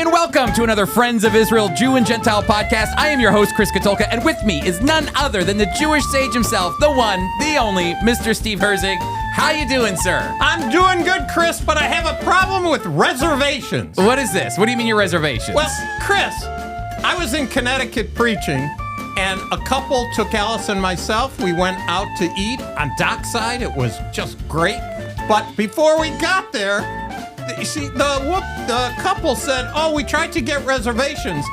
and welcome to another Friends of Israel Jew and Gentile podcast. I am your host, Chris Katulka, and with me is none other than the Jewish sage himself, the one, the only, Mr. Steve Herzig. How you doing, sir? I'm doing good, Chris, but I have a problem with reservations. What is this? What do you mean your reservations? Well, Chris, I was in Connecticut preaching, and a couple took Alice and myself. We went out to eat on Dockside. It was just great. But before we got there, the couple said, oh, we tried to get reservations.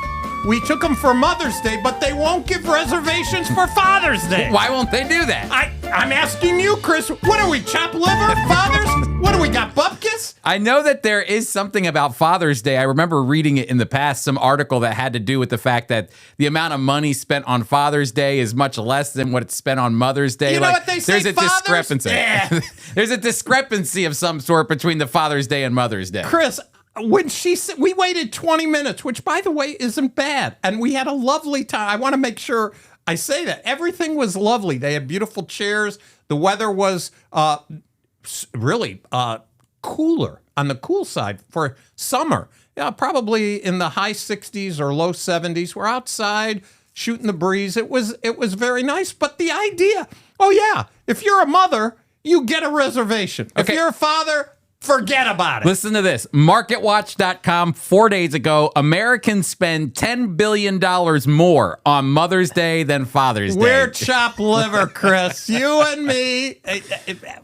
We took them for Mother's Day, but they won't give reservations for Father's Day. Why won't they do that? I'm asking you, Chris. What are we, chop liver, fathers? What do we got, bupkis? I know that there is something about Father's Day. I remember reading it in the past, some article that had to do with the fact that the amount of money spent on Father's Day is much less than what it's spent on Mother's Day. You know what they say, there's a fathers? discrepancy. Yeah. There's a discrepancy of some sort between the Father's Day and Mother's Day. Chris, when she said, we waited 20 minutes, which, by the way, isn't bad. And we had a lovely time. I want to make sure I say that. Everything was lovely. They had beautiful chairs. The weather was really cooler, on the cool side for summer. Yeah, probably in the high 60s or low 70s. We're outside shooting the breeze. It was very nice. But the idea, oh, yeah, if you're a mother, you get a reservation. Okay. If you're a father, forget about it. Listen to this. MarketWatch.com 4 days ago, Americans spend $10 billion more on Mother's Day than Father's Day. We're chop liver, Chris. You and me.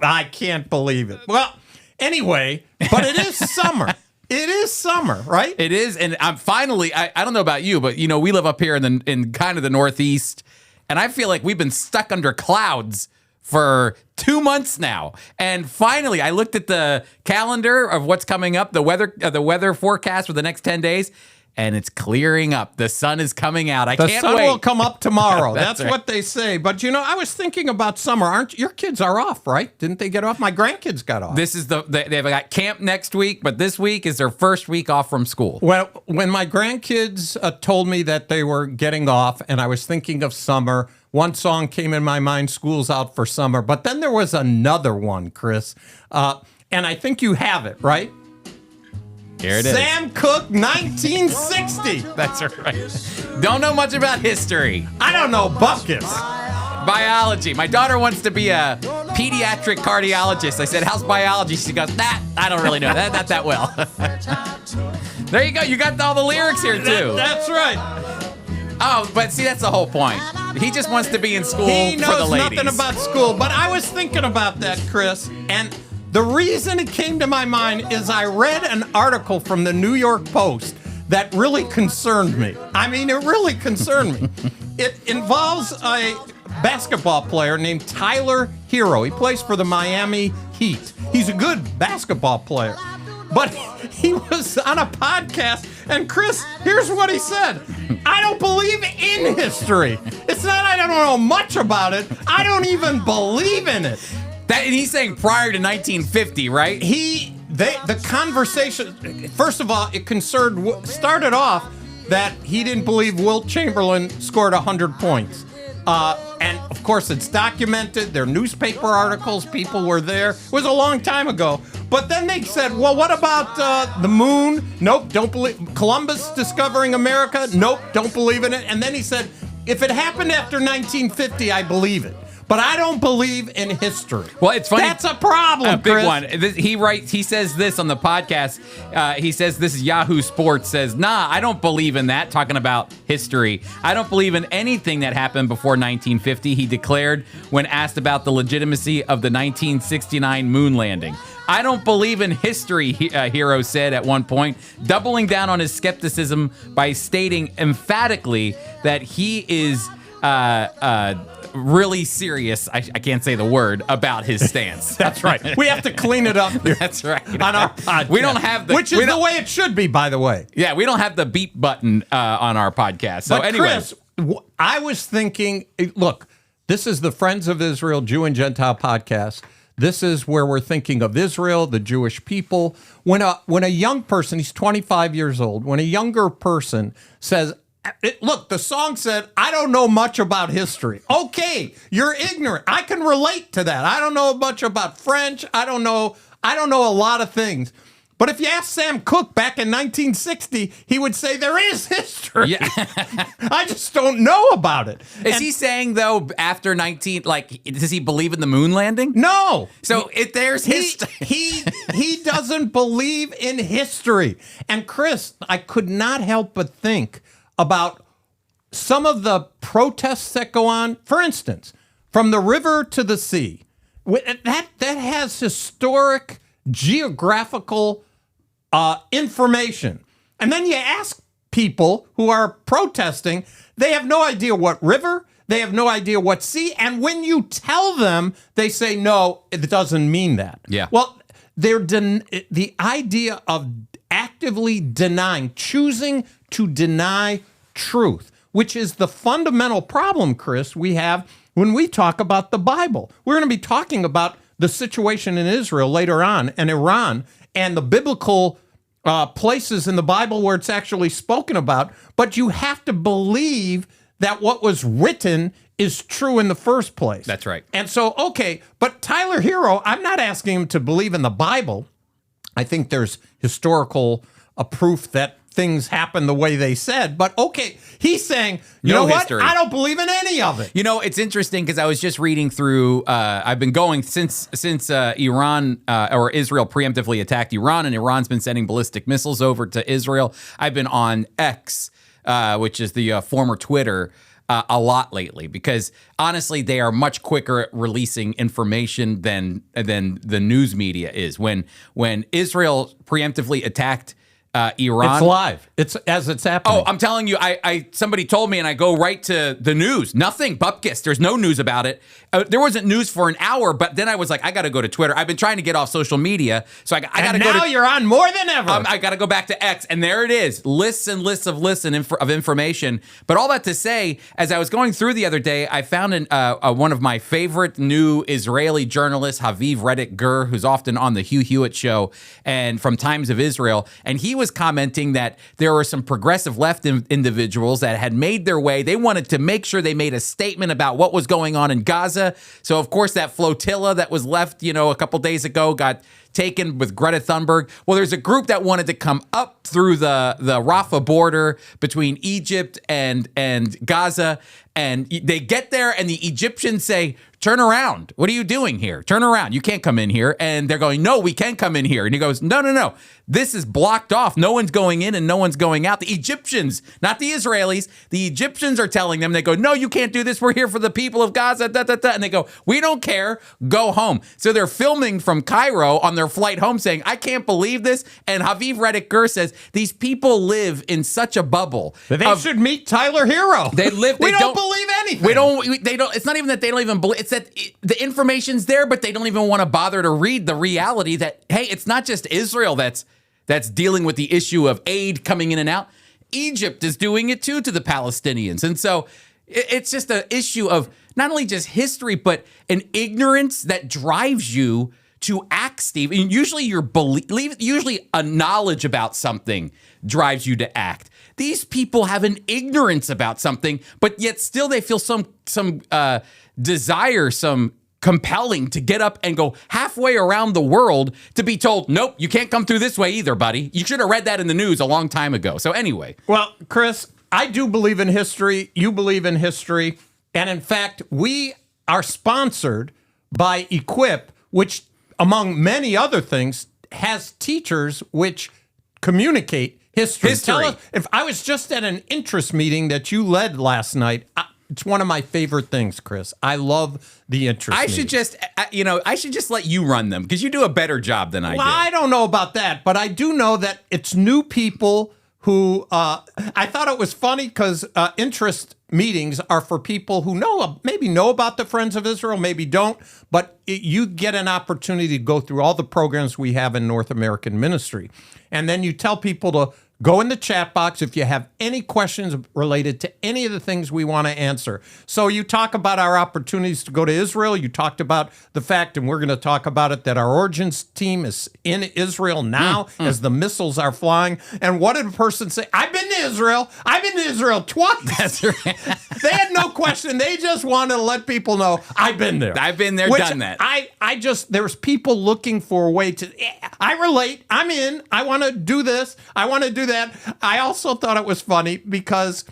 I can't believe it. Well, anyway, but it is summer. It is summer, right? It is, and I'm finally, I don't know about you, but, you know, we live up here in kind of the Northeast, and I feel like we've been stuck under clouds for 2 months now. And finally, I looked at the calendar of what's coming up, the weather forecast for the next 10 days, and it's clearing up. The sun is coming out. The sun will come up tomorrow. That's right. what they say. But, you know, I was thinking about summer. Your kids are off, right? Didn't they get off? My grandkids got off. This is they've got camp next week, but this week is their first week off from school. Well, when my grandkids told me that they were getting off and I was thinking of summer, one song came in my mind, School's Out for Summer. But then there was another one, Chris. And I think you have it, right? Here it is. Sam Cooke, 1960. That's right. Don't know much about history. I don't know buckets. Biology. My daughter wants to be a pediatric cardiologist. I said, how's biology? She goes, I don't really know that, not that well. There you go. You got all the lyrics here, too. That's right. Oh, but see, that's the whole point. He just wants to be in school He for the knows ladies. nothing about school. But I was thinking about that, Chris, and the reason it came to my mind is I read an article from the New York Post that really concerned me. I mean, it really concerned me. It involves a basketball player named Tyler Hero. He plays for the Miami Heat. He's a good basketball player. But he was on a podcast, and Chris, here's what he said. I don't believe in history. It's not I don't know much about it. I don't even believe in it. And he's saying prior to 1950, right? The conversation, first of all, it started off that he didn't believe Wilt Chamberlain scored 100 points. And, of course, it's documented. There are newspaper articles. People were there. It was a long time ago. But then they said, well, what about the moon? Nope, don't believe. Columbus discovering America? Nope, don't believe in it. And then he said, if it happened after 1950, I believe it. But I don't believe in history. Well, it's funny. That's a problem, a big Chris. one. He says this on the podcast. He says this is Yahoo Sports says, nah, I don't believe in that. Talking about history. I don't believe in anything that happened before 1950, he declared when asked about the legitimacy of the 1969 moon landing. I don't believe in history, Hero said at one point, doubling down on his skepticism by stating emphatically that he is really serious, I can't say the word, about his stance. That's right. We have to clean it up here. That's right. On our podcast. We don't have the... Which is the way it should be, by the way. Yeah, we don't have the beep button on our podcast. So but anyway. Chris, I was thinking, look, this is the Friends of Israel Jew and Gentile podcast. This is where we're thinking of Israel, the Jewish people. When a young person, he's 25 years old, when a younger person says, look, the song said, I don't know much about history. Okay, you're ignorant. I can relate to that. I don't know much about French. I don't know a lot of things. But if you ask Sam Cooke back in 1960, he would say there is history. Yeah. I just don't know about it. Is he saying, though, after 19, like, does he believe in the moon landing? No. So there's history. He doesn't believe in history. And Chris, I could not help but think about some of the protests that go on. For instance, from the river to the sea. That has historic, geographical information. And then you ask people who are protesting, they have no idea what river, they have no idea what sea, and when you tell them, they say, no, it doesn't mean that. Yeah. Well, the idea of actively denying, choosing to deny truth, which is the fundamental problem, Chris, we have when we talk about the Bible. We're going to be talking about the situation in Israel later on and Iran and the biblical places in the Bible where it's actually spoken about. But you have to believe that what was written is true in the first place. That's right. And so, okay, but Tyler Hero, I'm not asking him to believe in the Bible. I think there's historical proof that things happen the way they said. But okay, he's saying, you know what? I don't believe in any of it. You know, it's interesting because I was just reading through, I've been going since Iran or Israel preemptively attacked Iran, and Iran's been sending ballistic missiles over to Israel. I've been on X, which is the former Twitter, a lot lately, because honestly, they are much quicker at releasing information than the news media is. When Israel preemptively attacked Iran, it's live. It's as it's happening. Oh, I'm telling you, somebody told me, and I go right to the news. Nothing, bupkis. There's no news about it. There wasn't news for an hour, but then I was like, I got to go to Twitter. I've been trying to get off social media, so I got to go. Now you're on more than ever. I got to go back to X, and there it is, lists and lists of information. But all that to say, as I was going through the other day, I found one of my favorite new Israeli journalists, Haviv Reddick Gur, who's often on the Hugh Hewitt show and from Times of Israel, and he was commenting that there were some progressive left individuals that had made their way. They wanted to make sure they made a statement about what was going on in Gaza. So, of course, that flotilla that was left, a couple days ago got taken with Greta Thunberg. Well, there's a group that wanted to come up through the Rafah border between Egypt and Gaza, and they get there, and the Egyptians say, turn around. What are you doing here? Turn around. You can't come in here. And they're going, no, we can come in here. And he goes, no. This is blocked off. No one's going in and no one's going out. The Egyptians, not the Israelis, the Egyptians are telling them, they go, no, you can't do this. We're here for the people of Gaza. And they go, we don't care. Go home. So they're filming from Cairo on their flight home saying, I can't believe this. And Haviv Reddick Gur says, these people live in such a bubble. They should meet Tyler Hero. They live. We don't believe anything. They don't. It's not even that they don't even believe. It's that the information's there, but they don't even want to bother to read the reality that, hey, it's not just Israel that's dealing with the issue of aid coming in and out. Egypt is doing it too to the Palestinians. And so it's just an issue of not only just history, but an ignorance that drives you to act, Steve. And usually usually a knowledge about something drives you to act. These people have an ignorance about something, but yet still they feel some desire, some compelling to get up and go halfway around the world to be told, nope, you can't come through this way either, buddy. You should have read that in the news a long time ago. So anyway. Well, Chris, I do believe in history. You believe in history. And in fact, we are sponsored by Equip, which, among many other things, has teachers which communicate history. Tell us, if I was just at an interest meeting that you led last night, it's one of my favorite things, Chris. I love the interest meetings. I should just let you run them because you do a better job than I do. Well, I don't know about that, but I do know that it's new people who I thought it was funny because interest meetings are for people who maybe know about the Friends of Israel, maybe don't, but you get an opportunity to go through all the programs we have in North American ministry. And then you tell people to go in the chat box if you have any questions related to any of the things we want to answer. So you talk about our opportunities to go to Israel. You talked about the fact, and we're going to talk about it, that our Origins team is in Israel now as the missiles are flying. And what did a person say? I've been to Israel. I've been to Israel twice. That's right. They had no question. They just wanted to let people know, I've been there. I've been there, done that. There's people looking for a way to, I relate. I'm in. I want to do this. I want to do that. I also thought it was funny because,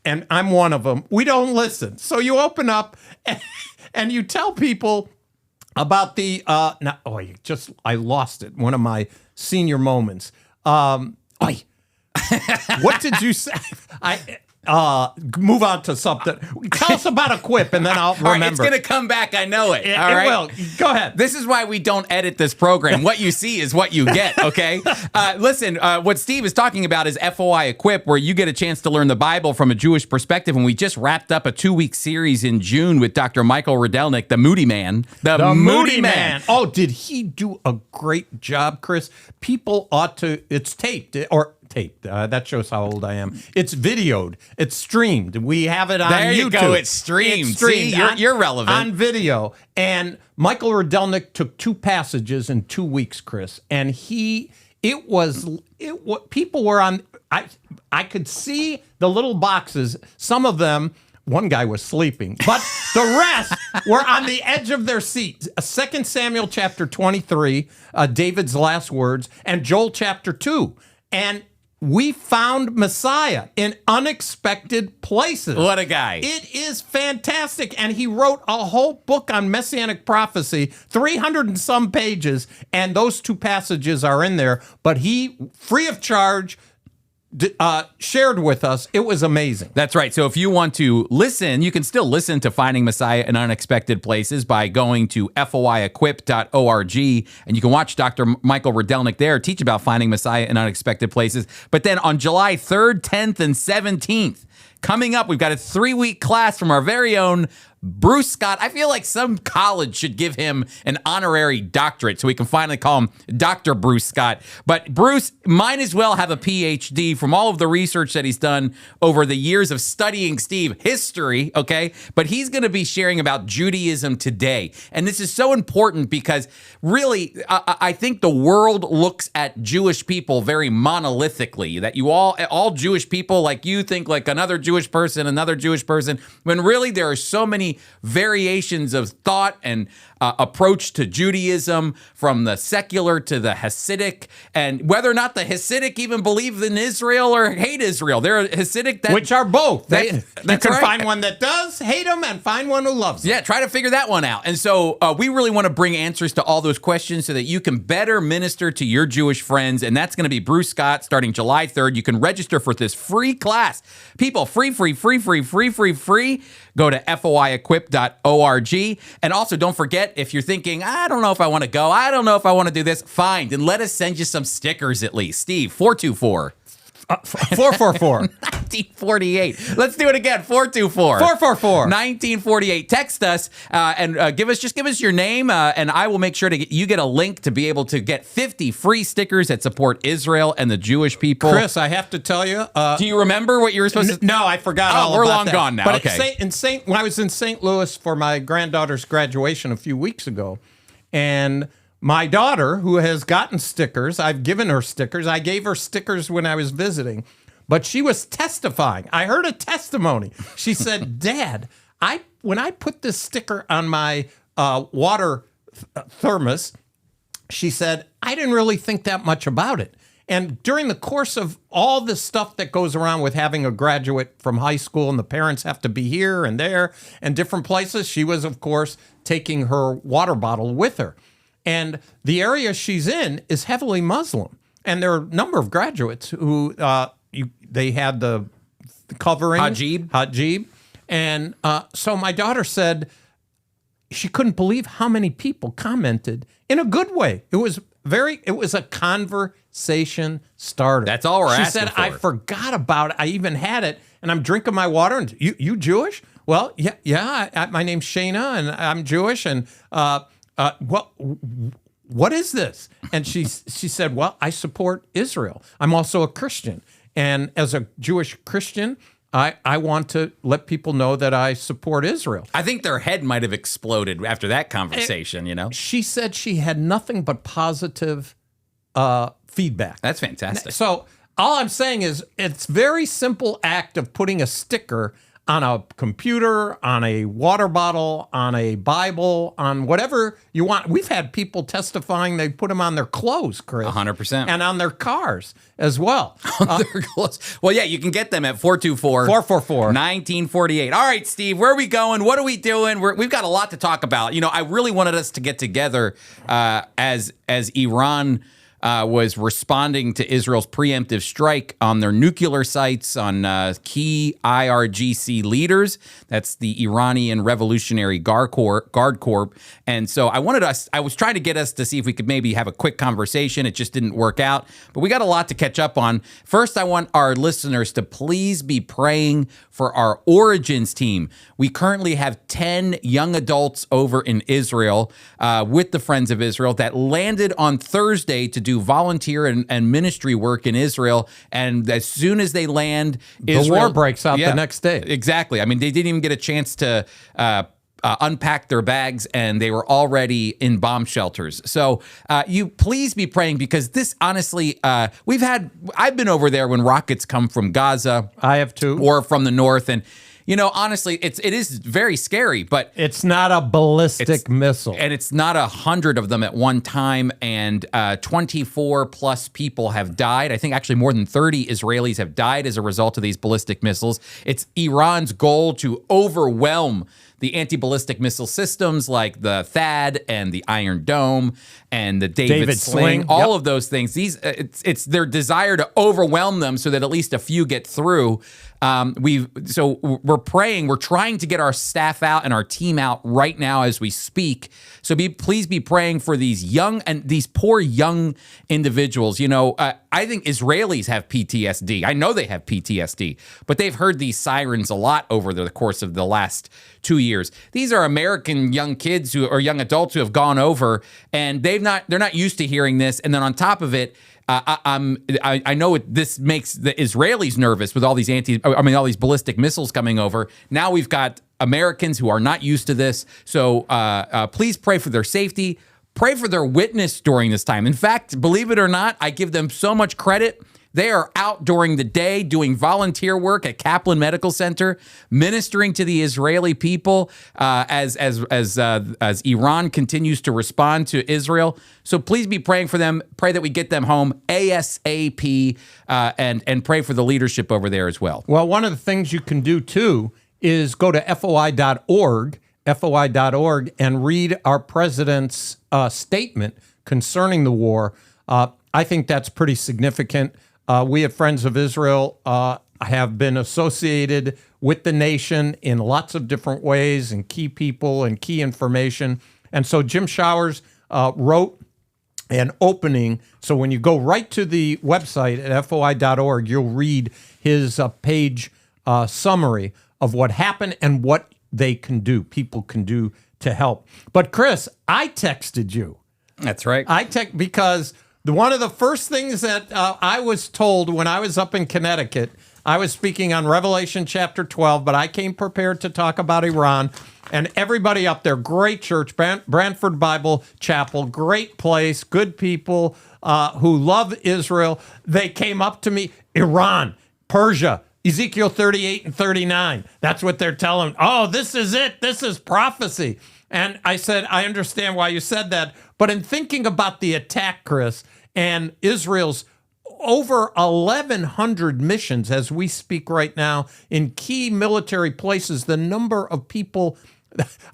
and I'm one of them, we don't listen. So you open up and you tell people about the, I lost it. One of my senior moments. What did you say? Move on to something. Tell us about Equip, and then I'll remember. All right, it's going to come back. I know it. It will. Go ahead. This is why we don't edit this program. What you see is what you get, okay? Listen, what Steve is talking about is FOI Equip, where you get a chance to learn the Bible from a Jewish perspective. And we just wrapped up a 2-week series in June with Dr. Michael Rydelnik, the Moody Man. The Moody Man. Oh, did he do a great job, Chris? People ought to, it's taped, that shows how old I am. It's videoed. It's streamed. We have it on YouTube. There you go. It's streamed. See, you're relevant. On video. And Michael Rydelnik took 2 passages in 2 weeks, Chris. And people were on, I could see the little boxes. Some of them, one guy was sleeping, but the rest were on the edge of their seats. 2 Samuel chapter 23, David's last words, and Joel chapter 2. And we found Messiah in unexpected places. What a guy. It is fantastic. And he wrote a whole book on messianic prophecy, 300 and some pages, and those 2 passages are in there. But he, free of charge, shared with us. It was amazing. That's right. So if you want to listen, you can still listen to Finding Messiah in Unexpected Places by going to foiequip.org, and you can watch Dr. Michael Rydelnik there teach about finding Messiah in unexpected places. But then on July 3rd, 10th, and 17th, coming up, we've got a 3-week class from our very own Bruce Scott. I feel like some college should give him an honorary doctorate so we can finally call him Dr. Bruce Scott. But Bruce might as well have a PhD from all of the research that he's done over the years of studying, Steve, history, okay? But he's going to be sharing about Judaism today. And this is so important because really, I think the world looks at Jewish people very monolithically, that you all Jewish people like you think like another Jewish person, when really there are so many variations of thought and approach to Judaism, from the secular to the Hasidic, and whether or not the Hasidic even believe in Israel or hate Israel. They're Hasidic, which are both. You can right. find one that does hate them and find one who loves them. Yeah, try to figure that one out. And so we really want to bring answers to all those questions so that you can better minister to your Jewish friends. And that's going to be Bruce Scott starting July 3rd. You can register for this free class. People, free. Go to foiequip.org. And also don't forget, if you're thinking, I don't know if I want to go, I don't know if I want to do this, fine. Then let us send you some stickers at least. Steve, 424. 444. 1948. Let's do it again. 424. 444. 1948. Text us and give us your name, and I will make sure to get a link to be able to get 50 free stickers that support Israel and the Jewish people. Chris, I have to tell you. Do you remember what you were supposed to? No, I forgot. Oh, we're long gone now. But okay. When I was in St. Louis for my granddaughter's graduation a few weeks ago, and my daughter, who has gotten stickers, I've given her stickers. I gave her stickers when I was visiting, but she was testifying. I heard a testimony. She said, Dad, when I put this sticker on my water thermos, she said, I didn't really think that much about it. And during the course of all the stuff that goes around with having a graduate from high school and the parents have to be here and there and different places, she was, of course, taking her water bottle with her. And the area she's in is heavily Muslim. And there are a number of graduates who they had the covering. Hajib. And so my daughter said she couldn't believe how many people commented in a good way. It was a conversation starter. That's all we're asking for. She said, I forgot about it. I even had it. And I'm drinking my water. And you Jewish? Well, yeah. My name's Shayna, and I'm Jewish. And what is this? And she said, well, I support Israel. I'm also a Christian. And as a Jewish Christian, I want to let people know that I support Israel. I think their head might have exploded after that conversation, you know? She said she had nothing but positive feedback. That's fantastic. So all I'm saying is it's very simple act of putting a sticker on a computer, on a water bottle, on a Bible, on whatever you want. We've had people testifying they put them on their clothes, Chris. 100%. And on their cars as well. They're close. Well, yeah, you can get them at 424-1948. All right, Steve, where are we going? What are we doing? We've got a lot to talk about. You know, I really wanted us to get together as Iran was responding to Israel's preemptive strike on their nuclear sites, on key IRGC leaders. That's the Iranian Revolutionary Guard Corps. And so I was trying to get us to see if we could maybe have a quick conversation. It just didn't work out. But we got a lot to catch up on. First, I want our listeners to please be praying for our Origins team. We currently have 10 young adults over in Israel with the Friends of Israel that landed on Thursday to do volunteer and ministry work in Israel. And as soon as they land, the war breaks out the next day. Exactly. I mean, they didn't even get a chance to unpack their bags, and they were already in bomb shelters. So you please be praying, because this, honestly, I've been over there when rockets come from Gaza. I have too. Or from the north. And, you know, honestly, it is very scary, but it's not a ballistic missile. And it's not 100 of them at one time. And 24 plus people have died. I think actually more than 30 Israelis have died as a result of these ballistic missiles. It's Iran's goal to overwhelm the anti-ballistic missile systems like the THAAD and the Iron Dome and the David Sling, all of those things. It's their desire to overwhelm them so that at least a few get through. We're praying. We're trying to get our staff out and our team out right now as we speak. So please be praying for these poor young individuals. You know, I think Israelis have PTSD. I know they have PTSD, but they've heard these sirens a lot over the course of the last 2 years. These are American young kids or young adults who have gone over, and they're not used to hearing this. And then on top of it, I know this makes the Israelis nervous with all these all these ballistic missiles coming over. Now we've got Americans who are not used to this. So please pray for their safety. Pray for their witness during this time. In fact, believe it or not, I give them so much credit. They are out during the day doing volunteer work at Kaplan Medical Center, ministering to the Israeli people as Iran continues to respond to Israel. So please be praying for them. Pray that we get them home ASAP, and pray for the leadership over there as well. Well, one of the things you can do too is go to FOI.org, and read our president's statement concerning the war. I think that's pretty significant. We at Friends of Israel have been associated with the nation in lots of different ways, and key people and key information. And so Jim Showers wrote an opening. So when you go right to the website at foi.org, you'll read his page summary of what happened and what they can do, people can do to help. But Chris, I texted you. That's right. Because one of the first things that I was told when I was up in Connecticut, I was speaking on Revelation chapter 12, but I came prepared to talk about Iran. And everybody up there, great church, Brantford Bible Chapel, great place, good people who love Israel. They came up to me, Iran, Persia, Ezekiel 38 and 39. That's what they're telling. Oh, this is it. This is prophecy. And I said, I understand why you said that. But in thinking about the attack, Chris, and Israel's over 1,100 missions as we speak right now in key military places, the number of people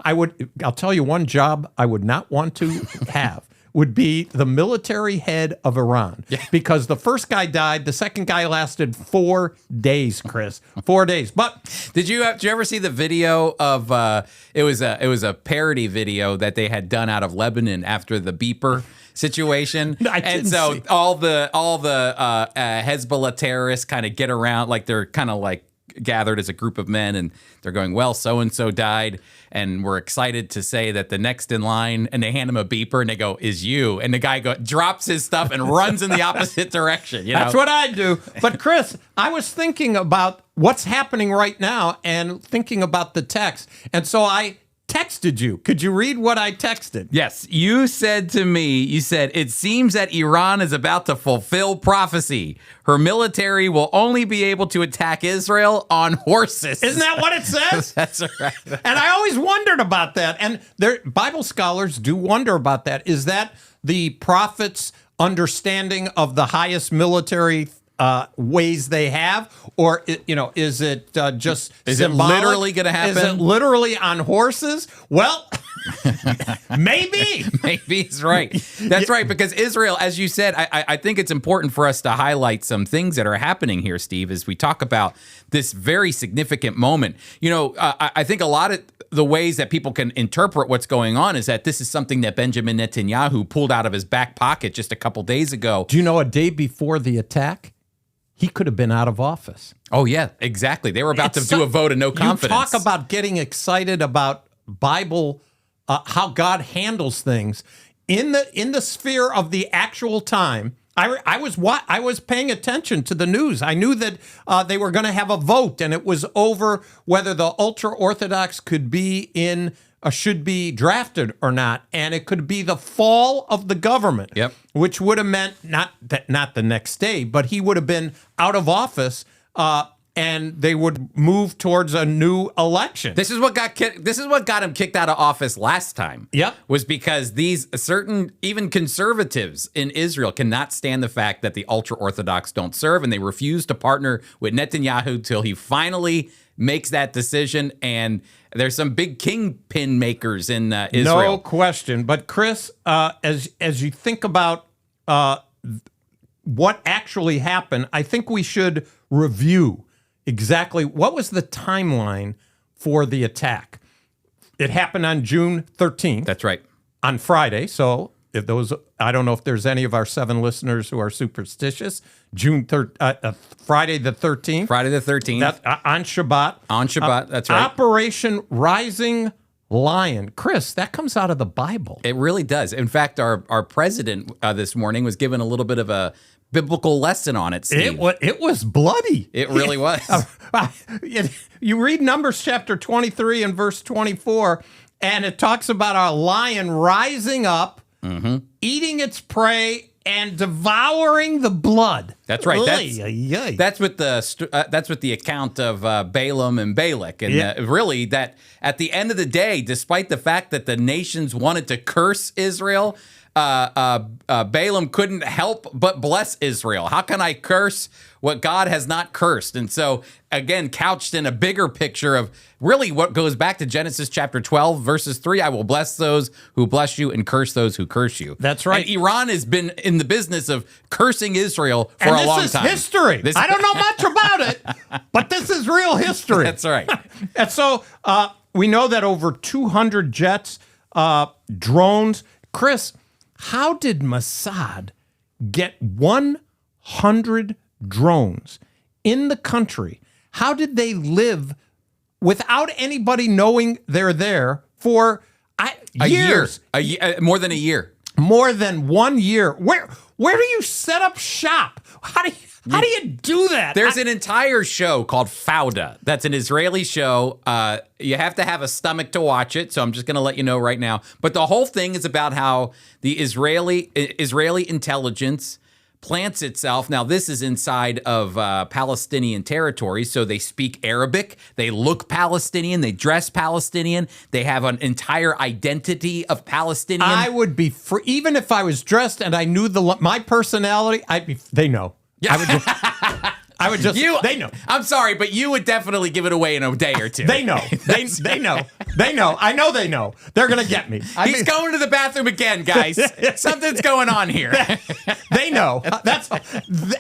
I'll tell you one job I would not want to have would be the military head of Iran. Yeah. Because the first guy died, the second guy lasted 4 days, Chris. 4 days. But did you ever see the video of it was a parody video that they had done out of Lebanon after the beeper situation? And so see. all the Hezbollah terrorists kind of get around, like they're kind of like gathered as a group of men, and they're going, well, so-and-so died, and we're excited to say that the next in line, and they hand him a beeper, and they go, is you. And the guy drops his stuff and runs in the opposite direction. That's what I do. But Chris, I was thinking about what's happening right now and thinking about the text. And so I texted texted you. Could you read what I texted? Yes, you said to me, it seems that Iran is about to fulfill prophecy. Her military will only be able to attack Israel on horses. Isn't that what it says? That's right. And I always wondered about that. And Bible scholars do wonder about that. Is that the prophet's understanding of the highest military ways they have, or is it just symbolic? It literally going to happen? Is it literally on horses? Well, maybe. Maybe he's right. That's right, because Israel, as you said, I think it's important for us to highlight some things that are happening here, Steve, as we talk about this very significant moment. I think a lot of the ways that people can interpret what's going on is that this is something that Benjamin Netanyahu pulled out of his back pocket just a couple days ago. Do you know a day before the attack, he could have been out of office? Oh, yeah, exactly. They were about to do a vote of no confidence. You talk about getting excited about Bible, how God handles things in the sphere of the actual time. I was paying attention to the news. I knew that they were going to have a vote, and it was over whether the ultra-Orthodox could be should be drafted or not, and it could be the fall of the government. Yep. Which would have meant not the next day, but he would have been out of office, and they would move towards a new election. This is what got him kicked out of office last time. Yep. Was because these certain, even conservatives in Israel, cannot stand the fact that the ultra-Orthodox don't serve, and they refuse to partner with Netanyahu till he finally makes that decision. And there's some big kingpin makers in Israel. No question. But Chris, as you think about what actually happened, I think we should review exactly what was the timeline for the attack. It happened on June 13th. That's right. On Friday. So I don't know if there's any of our 7 listeners who are superstitious. Friday the 13th. Friday the 13th. On Shabbat. On Shabbat, that's right. Operation Rising Lion. Chris, that comes out of the Bible. It really does. In fact, our president this morning was given a little bit of a biblical lesson on it, Steve. It was bloody. It really was. You read Numbers chapter 23 and verse 24, and it talks about a lion rising up, eating its prey, and devouring the blood. That's right. That's with the account of Balaam and Balak, and really that at the end of the day, despite the fact that the nations wanted to curse Israel, Balaam couldn't help but bless Israel. How can I curse what God has not cursed? And so, again, couched in a bigger picture of really what goes back to Genesis chapter 12, verses 3, I will bless those who bless you and curse those who curse you. That's right. And Iran has been in the business of cursing Israel for a long time. This is history. I don't know much about it, but this is real history. That's right. And so we know that over 200 jets, drones. Chris, how did Mossad get 100 drones in the country? How did they live without anybody knowing they're there for years? More than a year. More than 1 year. Where do you set up shop? How do you do that? There's an entire show called Fauda. That's an Israeli show. You have to have a stomach to watch it, so I'm just going to let you know right now. But the whole thing is about how the Israeli intelligence plants itself. Now, this is inside of Palestinian territory, so they speak Arabic, they look Palestinian, they dress Palestinian, they have an entire identity of Palestinian. I would be free, even if I was dressed and I knew my personality, they know. Yeah. They know. I'm sorry, but you would definitely give it away in a day or two. They know. They know. They know. I know they know. They're going to get me. He's going to the bathroom again, guys. Something's going on here. They know.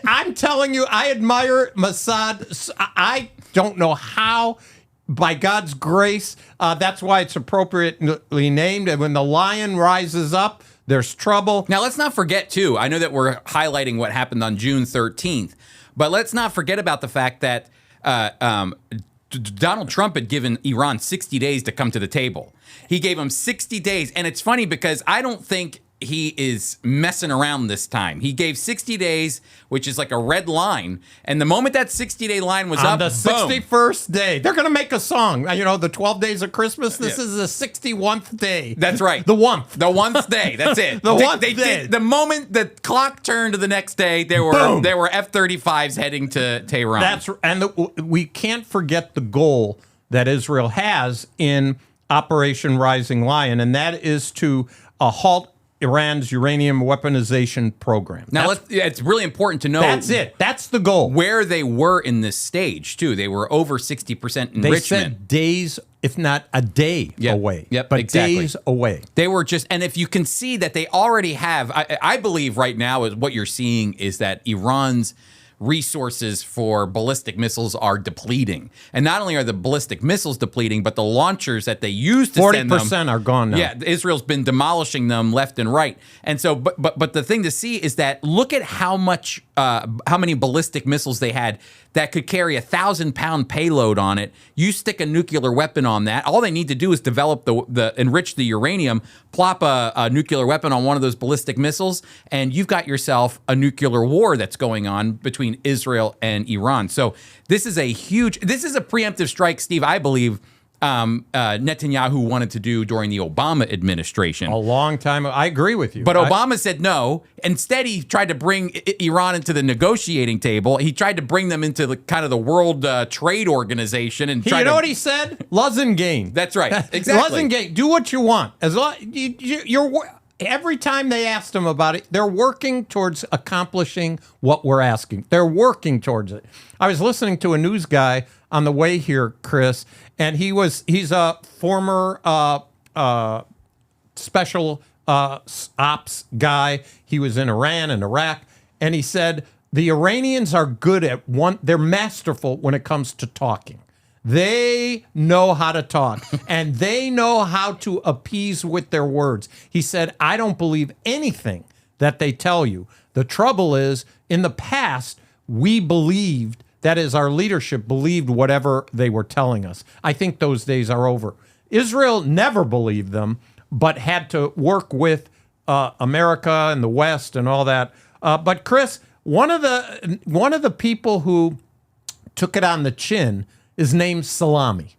I'm telling you, I admire Mossad. I don't know how, by God's grace, that's why it's appropriately named. And when the lion rises up, there's trouble. Now, let's not forget, too, I know that we're highlighting what happened on June 13th, but let's not forget about the fact that Donald Trump had given Iran 60 days to come to the table. He gave them 60 days, and it's funny because I don't think he is messing around this time. He gave 60 days, which is like a red line. And the moment that 60-day line was on up, the boom. 61st day, they're going to make a song. You know, the 12 days of Christmas. This is the 61th day. That's right. The 1th. The 1th day. That's it. The 1st they day. Did, the moment the clock turned to the next day, there were F-35s heading to Tehran. We can't forget the goal that Israel has in Operation Rising Lion, and that is to halt Iran's uranium weaponization program. Now, it's really important to know. That's it. That's the goal. Where they were in this stage, too. They were over 60% enrichment. They said days, if not a day away. But exactly. Days away. They were just, and if you can see that they already have, I believe right now is what you're seeing is that Iran's resources for ballistic missiles are depleting. And not only are the ballistic missiles depleting, but the launchers that they used to send them. 40% are gone now. Yeah, Israel's been demolishing them left and right. And so, but the thing to see is that look at how many ballistic missiles they had that could carry 1,000-pound payload on it. You stick a nuclear weapon on that. All they need to do is develop enrich the uranium, plop a nuclear weapon on one of those ballistic missiles, and you've got yourself a nuclear war that's going on between Israel and Iran. So this is a preemptive strike, Steve, I believe, Netanyahu wanted to do during the Obama administration. A long time. I agree with you. But Obama said no. Instead, he tried to bring Iran into the negotiating table. He tried to bring them into the kind of the World Trade Organization. And you know what he said? Lozengane. That's right. Exactly. Lozengane. Do what you want. As long every time they asked him about it, they're working towards accomplishing what we're asking. They're working towards it. I was listening to a news guy on the way here, Chris, and he's a former special ops guy. He was in Iran and Iraq, and he said the Iranians are good at they're masterful when it comes to talking. They know how to talk, and they know how to appease with their words. He said, I don't believe anything that they tell you. The trouble is, in the past, we believed, that is, our leadership believed whatever they were telling us. I think those days are over. Israel never believed them, but had to work with America and the West and all that. But Chris, one of the people who took it on the chin is named Salami.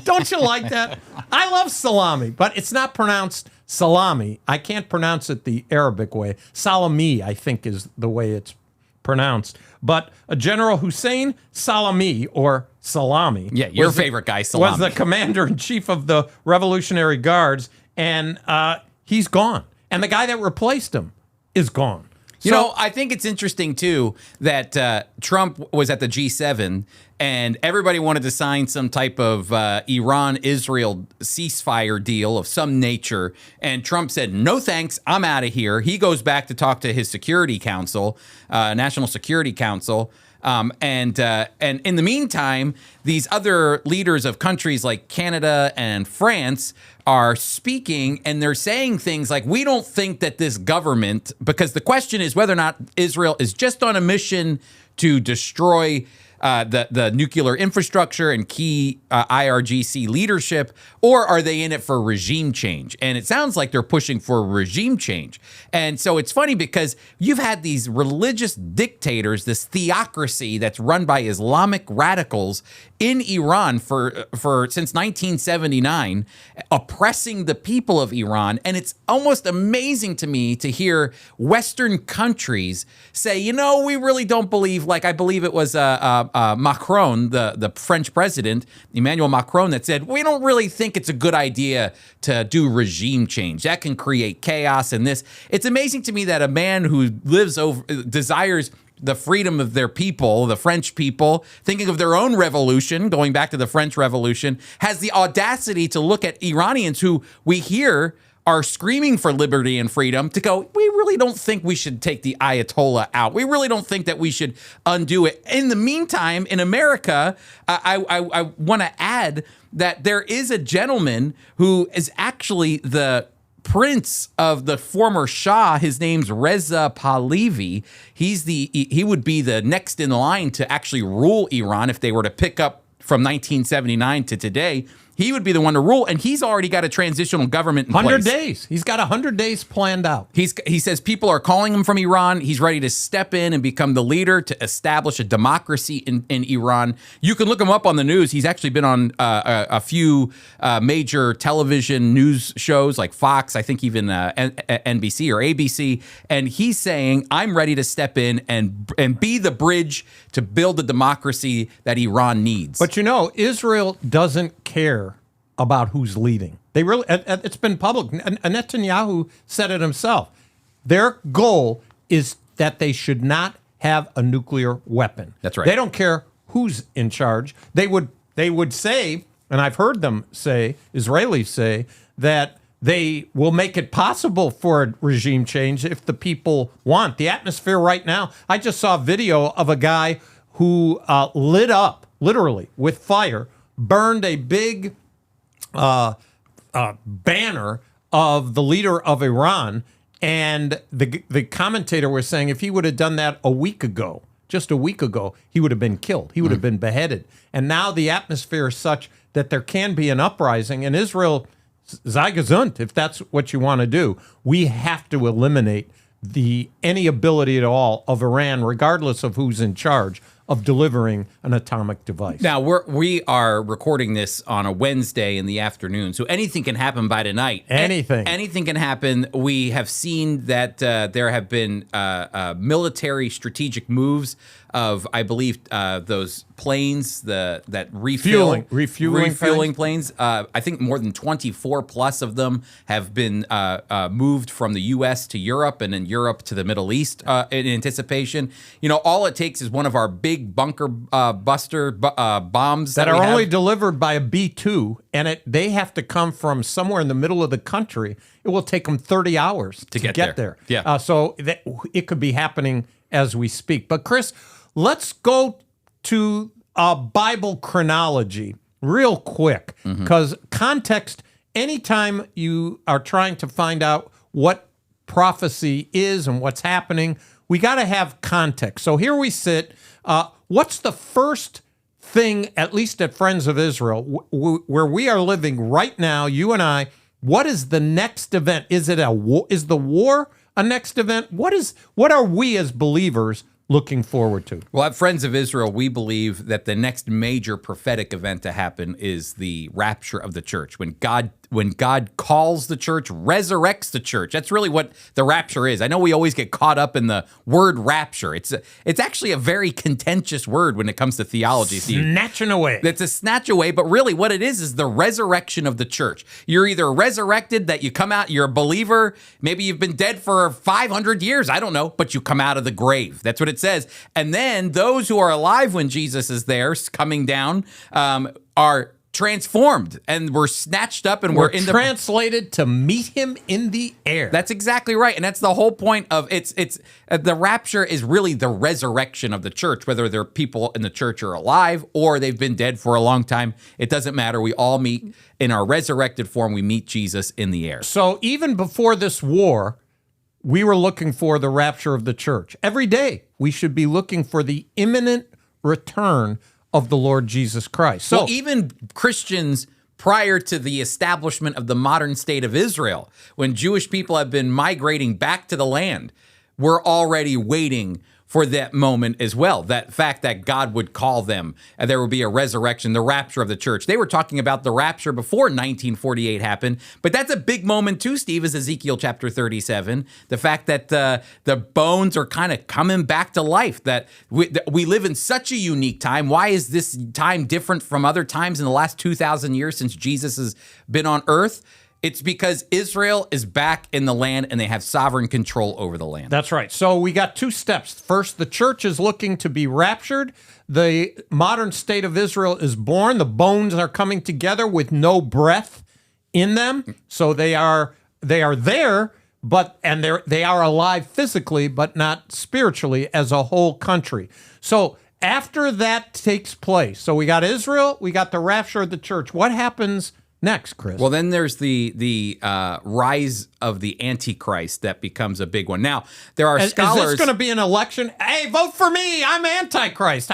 Don't you like that? I love salami, but it's not pronounced salami. I can't pronounce it the Arabic way. Salami, I think, is the way it's pronounced. But General Hussein Salami, or Salami. Yeah, your favorite guy, Salami. Was the commander-in-chief of the Revolutionary Guards, and he's gone. And the guy that replaced him is gone. You know, I think it's interesting, too, that Trump was at the G7 and everybody wanted to sign some type of Iran-Israel ceasefire deal of some nature. And Trump said, no thanks, I'm out of here. He goes back to talk to his Security Council, National Security Council. And in the meantime, these other leaders of countries like Canada and France are speaking, and they're saying things like, we don't think that this government, because the question is whether or not Israel is just on a mission to destroy the nuclear infrastructure and key IRGC leadership, or are they in it for regime change? And it sounds like they're pushing for regime change. And so it's funny because you've had these religious dictators, this theocracy that's run by Islamic radicals in Iran for since 1979, oppressing the people of Iran. And it's almost amazing to me to hear Western countries say, you know, we really don't believe, like I believe it was Macron, the French president, Emmanuel Macron, that said, we don't really think it's a good idea to do regime change. That can create chaos and this. It's amazing to me that a man who desires the freedom of their people, the French people, thinking of their own revolution, going back to the French Revolution, has the audacity to look at Iranians who we hear are screaming for liberty and freedom to go, we really don't think we should take the Ayatollah out. We really don't think that we should undo it. In the meantime, in America, I want to add that there is a gentleman who is actually the prince of the former Shah. His name's Reza Pahlavi. He would be the next in line to actually rule Iran if they were to pick up from 1979 to today. He would be the one to rule, and he's already got a transitional government in 100 place. days. He's got 100 days planned out. He says people are calling him from Iran. He's ready to step in and become the leader to establish a democracy in Iran. You can look him up on the news. He's actually been on a few major television news shows like Fox, I think even NBC or ABC. And he's saying, I'm ready to step in and be the bridge to build the democracy that Iran needs. But Israel doesn't care about who's leading. They really, it's been public. Netanyahu said it himself. Their goal is that they should not have a nuclear weapon. That's right. They don't care who's in charge. They would say, and I've heard them say, Israelis say, that they will make it possible for a regime change if the people want. The atmosphere right now, I just saw a video of a guy who lit up, literally, with fire, burned a big banner of the leader of Iran, and the commentator was saying if he would have done that just a week ago, he would have been killed. He would have been beheaded. And now the atmosphere is such that there can be an uprising, and Israel, sei gesund, if that's what you want to do. We have to eliminate any ability at all of Iran, regardless of who's in charge, of delivering an atomic device. Now, we are recording this on a Wednesday in the afternoon, so anything can happen by tonight. Anything can happen. We have seen that there have been military strategic moves of, I believe, those planes, that refueling planes. I think more than 24 plus of them have been moved from the U.S. to Europe and in Europe to the Middle East in anticipation. All it takes is one of our big bunker buster bombs that are only delivered by a B-2, and they have to come from somewhere in the middle of the country. It will take them 30 hours to get there. Yeah. So it could be happening as we speak. But Chris, let's go to Bible chronology real quick, because context, anytime you are trying to find out what prophecy is and what's happening, we got to have context. So here we sit. What's the first thing, at least at Friends of Israel, where we are living right now, you and I, what is the next event? Is it is the war a next event? What are we as believers looking forward to? Well, at Friends of Israel, we believe that the next major prophetic event to happen is the rapture of the church. When God calls the church, resurrects the church. That's really what the rapture is. I know we always get caught up in the word rapture. It's actually a very contentious word when it comes to theology. Snatching away. It's a snatch away, but really what it is the resurrection of the church. You're either resurrected, that you come out, you're a believer, maybe you've been dead for 500 years, I don't know, but you come out of the grave. That's what it says. And then those who are alive when Jesus is there, coming down, are transformed, and we're snatched up, and we're translated to meet him in the air. That's exactly right, and that's the whole point of it's the rapture is really the resurrection of the church. Whether their people in the church are alive or they've been dead for a long time, it doesn't matter. We all meet in our resurrected form. We meet Jesus in the air. So even before this war, we were looking for the rapture of the church. Every day, we should be looking for the imminent return of the Lord Jesus Christ. So even Christians prior to the establishment of the modern state of Israel, when Jewish people have been migrating back to the land, we're already waiting for that moment as well. That fact that God would call them, and there would be a resurrection, the rapture of the church. They were talking about the rapture before 1948 happened, but that's a big moment too, Steve, is Ezekiel chapter 37. The fact that the bones are kind of coming back to life, that we live in such a unique time. Why is this time different from other times in the last 2,000 years since Jesus has been on earth? It's because Israel is back in the land and they have sovereign control over the land. That's right. So we got two steps. First, the church is looking to be raptured. The modern state of Israel is born. The bones are coming together with no breath in them. So they are there, and they are alive physically, but not spiritually as a whole country. So after that takes place, so we got Israel, we got the rapture of the church. What happens next, Chris? Well, then there's the rise of the Antichrist that becomes a big one. Now, there are scholars... Is this going to be an election? Hey, vote for me. I'm Antichrist.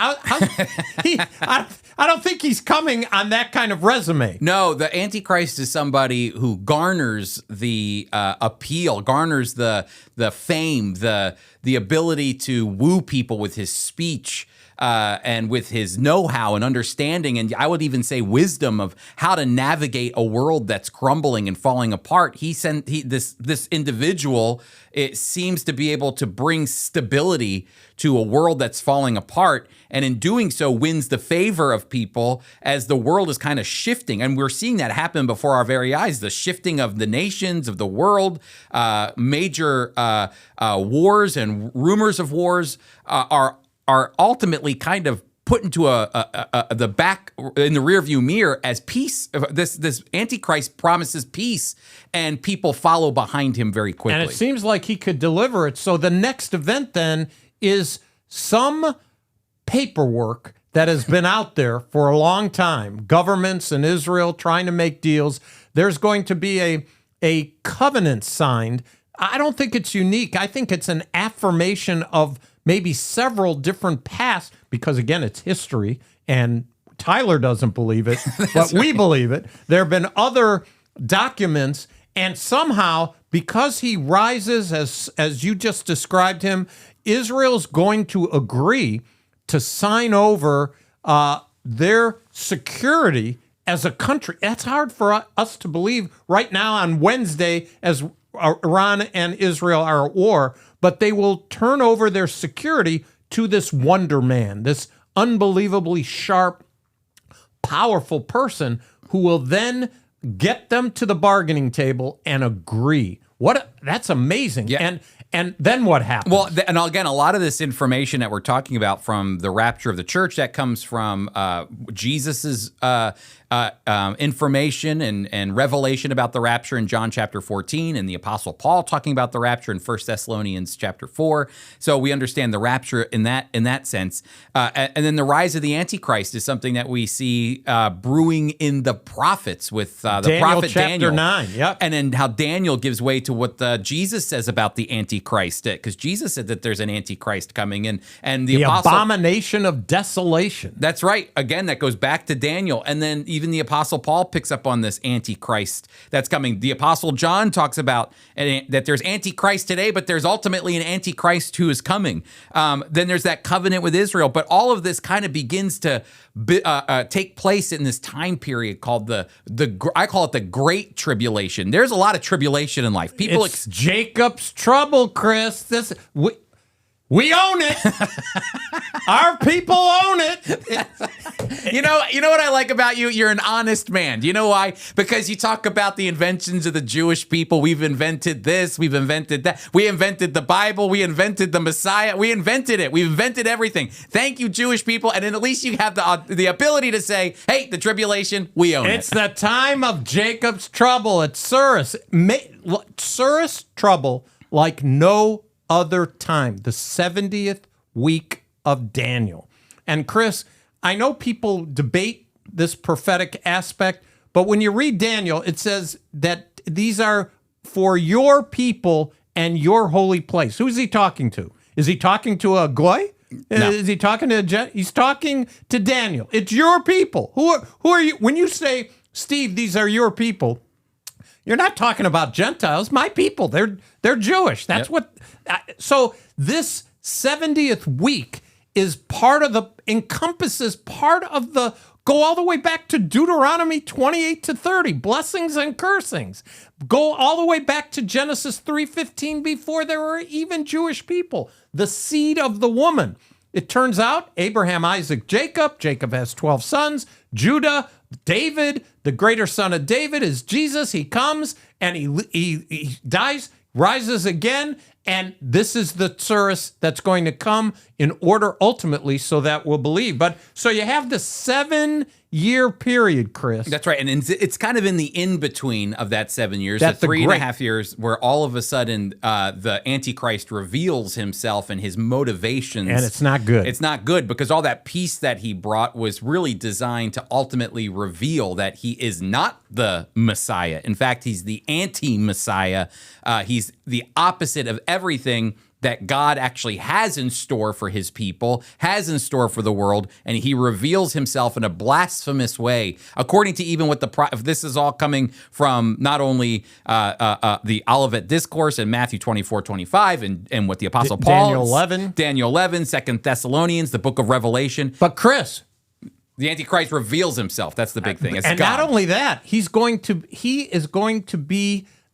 I don't think he's coming on that kind of resume. No, the Antichrist is somebody who garners the appeal, garners the fame, the ability to woo people with his speech. And with his know-how and understanding, and I would even say wisdom of how to navigate a world that's crumbling and falling apart, this individual, it seems to be able to bring stability to a world that's falling apart, and in doing so wins the favor of people as the world is kind of shifting. And we're seeing that happen before our very eyes, the shifting of the nations, of the world, major wars and rumors of wars are ultimately kind of put into the back in the rearview mirror as peace. This Antichrist promises peace, and people follow behind him very quickly. And it seems like he could deliver it. So the next event then is some paperwork that has been out there for a long time. Governments in Israel trying to make deals. There's going to be a covenant signed. I don't think it's unique. I think it's an affirmation of maybe several different paths, because again, it's history, and Tyler doesn't believe it, but we believe it. There have been other documents, and somehow, because he rises as you just described him, Israel's going to agree to sign over their security as a country. That's hard for us to believe right now on Wednesday, as Iran and Israel are at war, but they will turn over their security to this wonder man, this unbelievably sharp, powerful person who will then get them to the bargaining table and agree. That's amazing. Yeah. And then what happens? Well, and again, a lot of this information that we're talking about from the rapture of the church, that comes from Jesus's information and revelation about the rapture in John chapter 14, and the Apostle Paul talking about the rapture in 1 Thessalonians chapter 4. So we understand the rapture in that sense. And then the rise of the Antichrist is something that we see brewing in the prophets with the prophet Daniel. Chapter 9, yep. And then how Daniel gives way to what Jesus says about the Antichrist, because Jesus said that there's an Antichrist coming, and the abomination of desolation. That's right. Again, that goes back to Daniel. And then even the Apostle Paul picks up on this Antichrist that's coming. The Apostle John talks about that there's Antichrist today, but there's ultimately an Antichrist who is coming. Then there's that covenant with Israel. But all of this kind of begins to take place in this time period called I call it the Great Tribulation. There's a lot of tribulation in life. It's Jacob's trouble, Chris. We own it. Our people own it. You know what I like about you? You're an honest man. Do you know why? Because you talk about the inventions of the Jewish people. We've invented this. We've invented that. We invented the Bible. We invented the Messiah. We invented it. We invented everything. Thank you, Jewish people. And then at least you have the ability to say, hey, the tribulation, we own it. It's the time of Jacob's trouble. It's Surah's trouble like no other time, the 70th week of Daniel. And Chris, I know people debate this prophetic aspect, but when you read Daniel, it says that these are for your people and your holy place. Who is he talking to? Is he talking to a goy? No. Is he talking to he's talking to Daniel. It's your people. Who are you? When you say, Steve, these are your people, you're not talking about Gentiles. My people, they're Jewish. That's what. So this 70th week is encompasses part of the, go all the way back to Deuteronomy 28 to 30, blessings and cursings. Go all the way back to Genesis 3:15, before there were even Jewish people. The seed of the woman. It turns out Abraham, Isaac, Jacob. Jacob has 12 sons. Judah, David, the greater son of David is Jesus. He comes and he dies, rises again. And this is the tsuris that's going to come in order ultimately, so that we'll believe. But so you have the 7-year period, Chris. That's right. And it's kind of in the in-between of that 7 years, the 3.5 years, where all of a sudden the Antichrist reveals himself and his motivations. And it's not good. It's not good, because all that peace that he brought was really designed to ultimately reveal that he is not the Messiah. In fact, he's the anti-Messiah. He's the opposite of everything that God actually has in store for his people, has in store for the world, and he reveals himself in a blasphemous way, according to even what this is all coming from not only the Olivet Discourse in Matthew 24:25 and what the Apostle Paul, Daniel 11, 2 Thessalonians, the book of Revelation. But Chris, the Antichrist reveals himself. That's the big thing. It's and God. Not only that,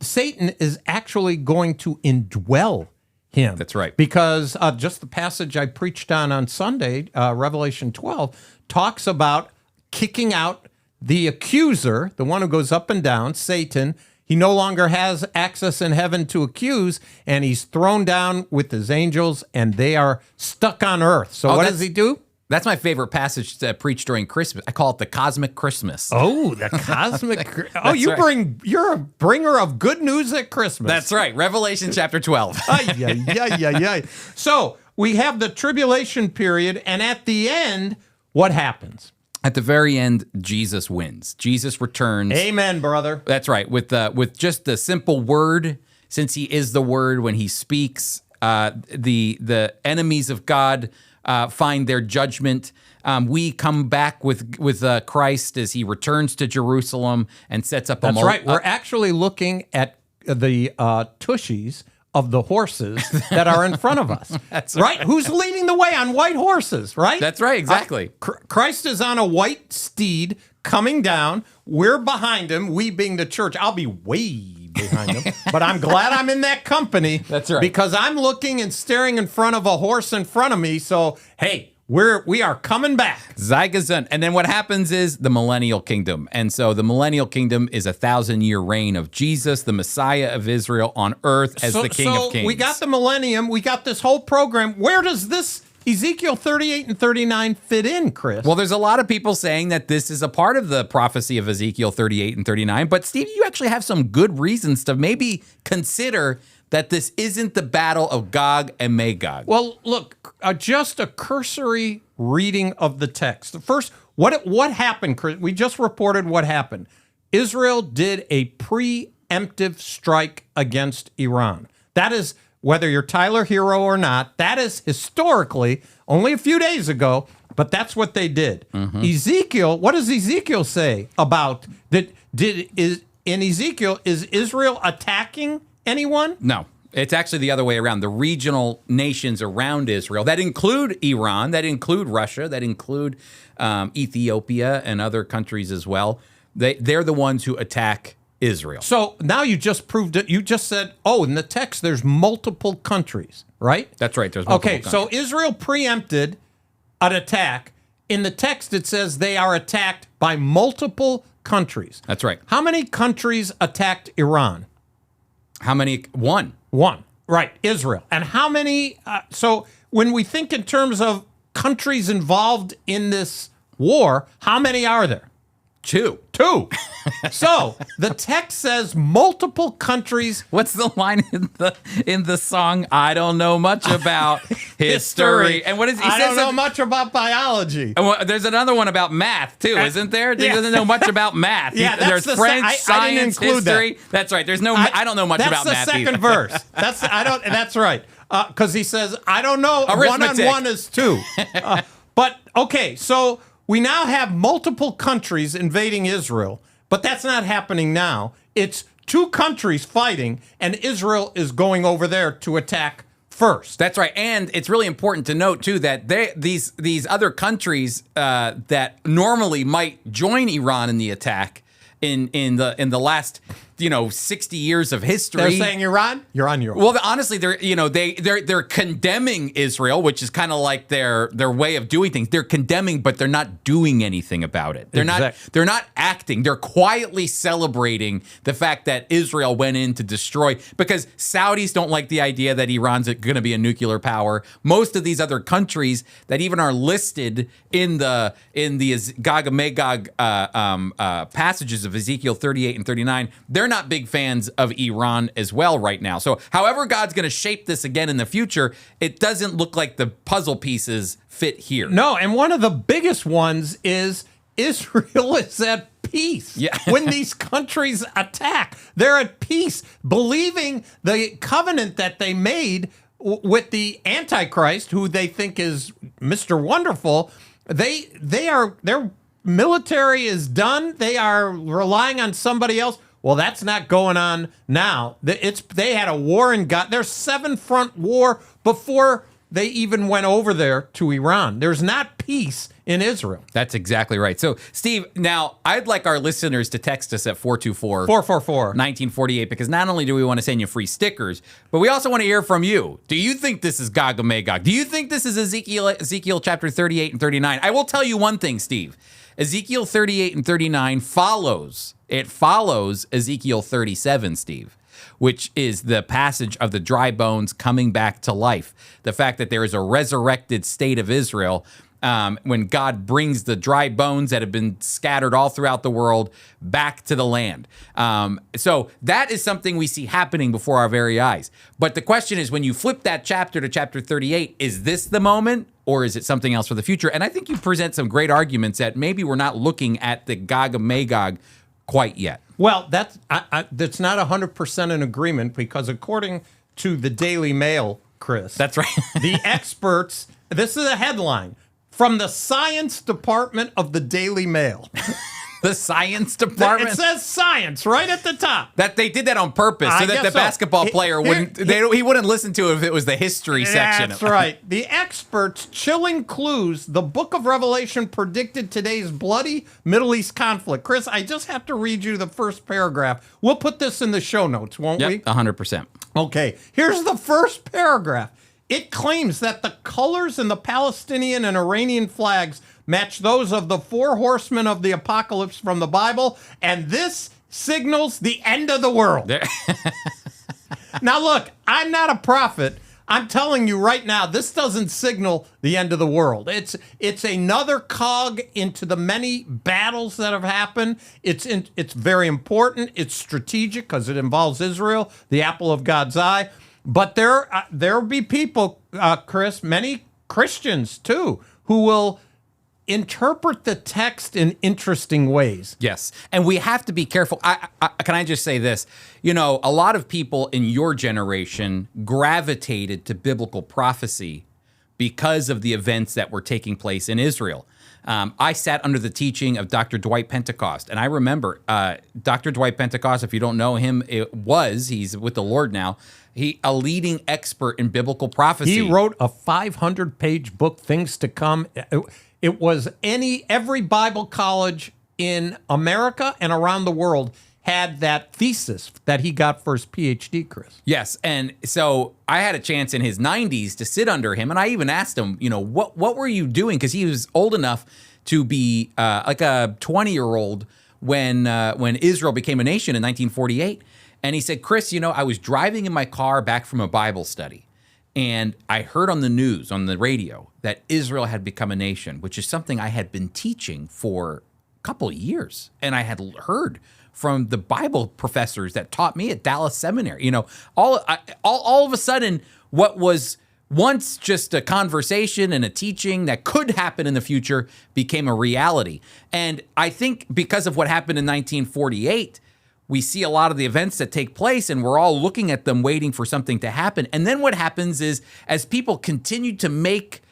Satan is actually going to indwell him. That's right. Because just the passage I preached on Sunday, Revelation 12, talks about kicking out the accuser, the one who goes up and down, Satan. He no longer has access in heaven to accuse, and he's thrown down with his angels, and they are stuck on earth. So what does he do? That's my favorite passage to preach during Christmas. I call it the Cosmic Christmas. Oh, the Cosmic. You're a bringer of good news at Christmas. That's right. Revelation chapter 12. So we have the tribulation period, and at the end, what happens? At the very end, Jesus wins. Jesus returns. Amen, brother. That's right. With just the simple word, since he is the word, when he speaks, the enemies of God find their judgment. We come back with Christ as he returns to Jerusalem and sets up a That's right. We're actually looking at the tushies of the horses that are in front of us. That's right. Who's leading the way on white horses, right? That's right, exactly. Christ is on a white steed coming down. We're behind him, we being the church. I'll be way behind him, but I'm glad I'm in that company. That's right. Because I'm looking and staring in front of a horse in front of me. So, hey, we are coming back. Zygazun. And then what happens is the millennial kingdom. And so the millennial kingdom is 1,000-year reign of Jesus, the Messiah of Israel on earth as the King of Kings. We got the millennium. We got this whole program. Where does this Ezekiel 38 and 39 fit in, Chris? Well, there's a lot of people saying that this is a part of the prophecy of Ezekiel 38 and 39. But Steve, you actually have some good reasons to maybe consider that this isn't the battle of Gog and Magog. Well, look, just a cursory reading of the text. First, what happened, Chris? We just reported what happened. Israel did a preemptive strike against Iran. That is, whether you're Tyler Hero or not, that is historically only a few days ago, but that's what they did. Mm-hmm. Ezekiel, what does Ezekiel say about that? In Ezekiel, is Israel attacking anyone? No. It's actually the other way around. The regional nations around Israel, that include Iran, that include Russia, that include Ethiopia and other countries as well, they're the ones who attack Israel. So now you just proved it. You just said, in the text there's multiple countries, right? That's right. There's multiple countries. So Israel preempted an attack. In the text it says they are attacked by multiple countries. That's right. How many countries attacked Iran? How many? One. Right, Israel. And how many? So when we think in terms of countries involved in this war, how many are there? Two. So the text says multiple countries. What's the line in the song? I don't know much about history. And what is he? I don't know much about biology. And there's another one about math too, isn't there? He doesn't know much about math. That's there's French, science, history. That. That's right. There's no. I don't know much about math. That's the second verse. That's right. Because he says I don't know. Arithmetic. 1 on 1 is 2. But okay, so we now have multiple countries invading Israel, but that's not happening now. It's two countries fighting, and Israel is going over there to attack first. That's right, and it's really important to note too that these other countries that normally might join Iran in the attack in the last 60 years of history. They're saying Iran, you're on your own. Well, honestly, they're condemning Israel, which is kind of like their way of doing things. They're condemning, but they're not doing anything about it. They're not acting. They're quietly celebrating the fact that Israel went in to destroy, because Saudis don't like the idea that Iran's going to be a nuclear power. Most of these other countries that even are listed in the Gog and Magog passages of Ezekiel 38 and 39, they're not big fans of Iran as well right now. So however God's going to shape this again in the future, it doesn't look like the puzzle pieces fit here. No, and one of the biggest ones is Israel is at peace. Yeah. When these countries attack, they're at peace, believing the covenant that they made with the Antichrist, who they think is Mr. Wonderful. Their military is done. They are relying on somebody else. Well, that's not going on now. They had a war and there's 7-front war before they even went over there to Iran. There's not peace in Israel. That's exactly right. So, Steve, now I'd like our listeners to text us at 424-444-1948, because not only do we want to send you free stickers, but we also want to hear from you. Do you think this is Gog and Magog? Do you think this is Ezekiel chapter 38 and 39? I will tell you one thing, Steve. Ezekiel 38 and 39 follows Ezekiel 37, Steve, which is the passage of the dry bones coming back to life. The fact that there is a resurrected state of Israel when God brings the dry bones that have been scattered all throughout the world back to the land. So that is something we see happening before our very eyes. But the question is, when you flip that chapter to chapter 38, is this the moment? Or is it something else for the future? And I think you present some great arguments that maybe we're not looking at the Gog and Magog quite yet. Well, that's not 100% in agreement, because according to the Daily Mail, Chris, that's right. The experts, this is a headline from the science department of the Daily Mail. The science department? It says science right at the top. That they did that on purpose so that the basketball player he wouldn't listen to it if it was the history section. That's right. The experts, chilling clues. The book of Revelation predicted today's bloody Middle East conflict. Chris, I just have to read you the first paragraph. We'll put this in the show notes, won't we? 100%. Okay. Here's the first paragraph. It claims that the colors in the Palestinian and Iranian flags match those of the 4 horsemen of the apocalypse from the Bible, and this signals the end of the world. Now, look, I'm not a prophet. I'm telling you right now, this doesn't signal the end of the world. It's another cog into the many battles that have happened. It's very important. It's strategic because it involves Israel, the apple of God's eye. But there'll be people, Chris, many Christians too, who will interpret the text in interesting ways. Yes. And we have to be careful. Can I just say this? You know, a lot of people in your generation gravitated to biblical prophecy because of the events that were taking place in Israel. I sat under the teaching of Dr. Dwight Pentecost. And I remember Dr. Dwight Pentecost, if you don't know him, he's with the Lord now. A leading expert in biblical prophecy. He wrote a 500-page book, Things to Come. It was every Bible college in America and around the world had that thesis that he got for his PhD, Chris. Yes, and so I had a chance in his 90s to sit under him, and I even asked him, you know, what were you doing? Because he was old enough to be like a 20-year-old when Israel became a nation in 1948. And he said, Chris, you know, I was driving in my car back from a Bible study, and I heard on the news, on the radio, that Israel had become a nation, which is something I had been teaching for a couple of years. And I had heard from the Bible professors that taught me at Dallas Seminary. You know, all of a sudden, what was once just a conversation and a teaching that could happen in the future became a reality. And I think because of what happened in 1948, we see a lot of the events that take place, and we're all looking at them waiting for something to happen. And then what happens is, as people continue to make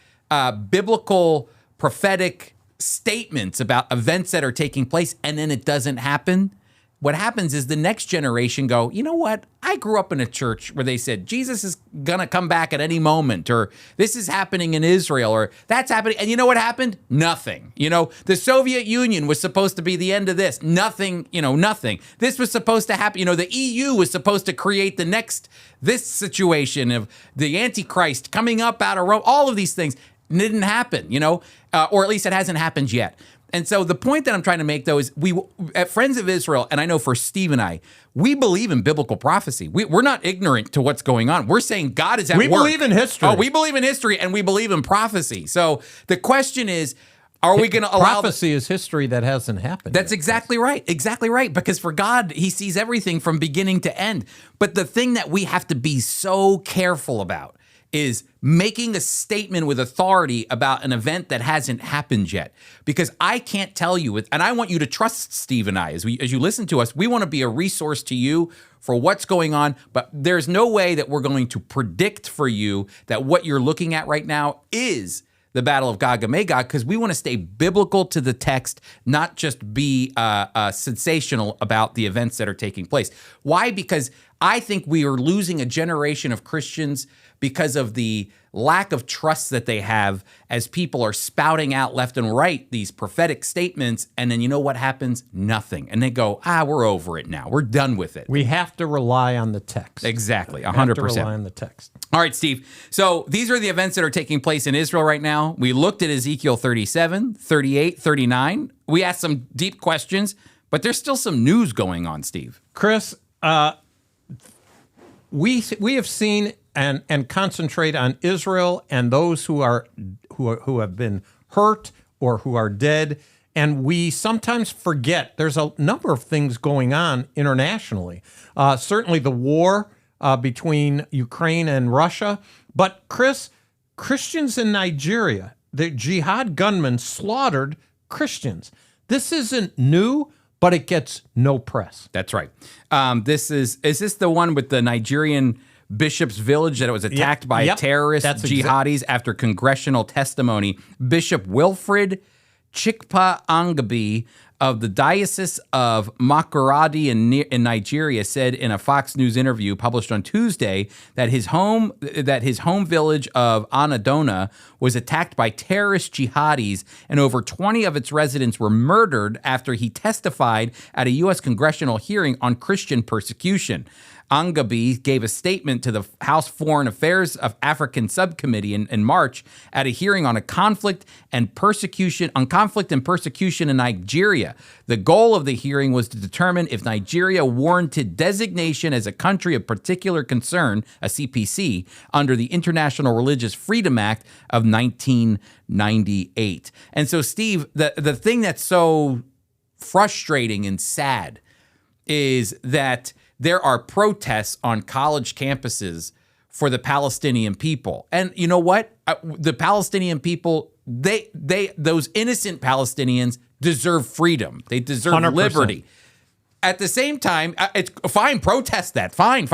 biblical prophetic statements about events that are taking place, and then it doesn't happen, what happens is the next generation go, you know what? I grew up in a church where they said Jesus is going to come back at any moment, or this is happening in Israel, or that's happening. And you know what happened? Nothing. You know, the Soviet Union was supposed to be the end of this. Nothing, nothing. This was supposed to happen. You know, the EU was supposed to create this situation of the Antichrist coming up out of Rome. All of these things didn't happen, or at least it hasn't happened yet. And so the point that I'm trying to make, though, is we at Friends of Israel, and I know for Steve and I, we believe in biblical prophecy. We're not ignorant to what's going on. We're saying God is at work. We believe in history. Oh, we believe in history, and we believe in prophecy. So the question is, are we going to allow... Prophecy is history that hasn't happened That's yet. Exactly right. Exactly right. Because for God, he sees everything from beginning to end. But the thing that we have to be so careful about is making a statement with authority about an event that hasn't happened yet. Because I can't tell you, and I want you to trust Steve and I as you listen to us. We want to be a resource to you for what's going on, but there's no way that we're going to predict for you that what you're looking at right now is the Battle of Gog and Magog, because we want to stay biblical to the text, not just be sensational about the events that are taking place. Why? Because I think we are losing a generation of Christians because of the lack of trust that they have as people are spouting out left and right these prophetic statements, and then you know what happens? Nothing. And they go, we're over it now. We're done with it. We have to rely on the text. Exactly, 100%. We have to rely on the text. All right, Steve. So these are the events that are taking place in Israel right now. We looked at Ezekiel 37, 38, 39. We asked some deep questions, but there's still some news going on, Steve. Chris, we have seen and concentrate on Israel and those who have been hurt or who are dead, and we sometimes forget there's a number of things going on internationally. Certainly the war between Ukraine and Russia, but Chris, Christians in Nigeria, the jihad gunmen slaughtered Christians. This isn't new, but it gets no press. That's right. Is this the one with the Nigerian Bishop's Village that it was attacked by terrorist jihadis after congressional testimony? Bishop Wilfred Chikpa Angabi of the Diocese of Makurdi in Nigeria said in a Fox News interview published on Tuesday that his home village of Anadona was attacked by terrorist jihadis, and over 20 of its residents were murdered after he testified at a U.S. congressional hearing on Christian persecution. Angabi gave a statement to the House Foreign Affairs of African Subcommittee in March at a hearing on conflict and persecution in Nigeria. The goal of the hearing was to determine if Nigeria warranted designation as a country of particular concern, a CPC, under the International Religious Freedom Act of 1998. And so, Steve, the thing that's so frustrating and sad is that there are protests on college campuses for the Palestinian people. And you know what? The Palestinian people, those innocent Palestinians deserve freedom. They deserve 100%. Liberty. At the same time, it's fine, protest that. Fine.